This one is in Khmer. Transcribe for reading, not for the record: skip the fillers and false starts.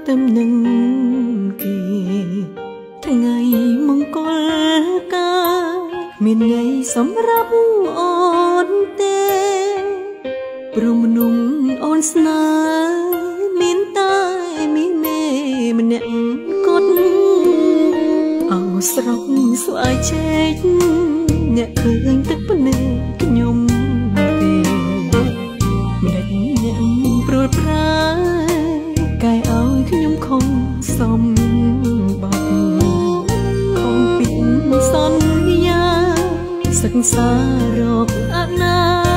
tâmនឹងគេថ្ងៃមង្គលការមានន័យសម្រាប់អូនទេព្រមមនុងអូនស្នេហ៍មានតែមានមេម្នាក់គត់អោស្រស់ស្វាយជែកអ្នកឃើញទឹកភ្នែកខ្ញុំទេម្ដេចអ្នកព្រួលប្រាកែឲ្យខ្ញុំខំសំបាត់ខំពីសន្យាសិក្សាររកអនា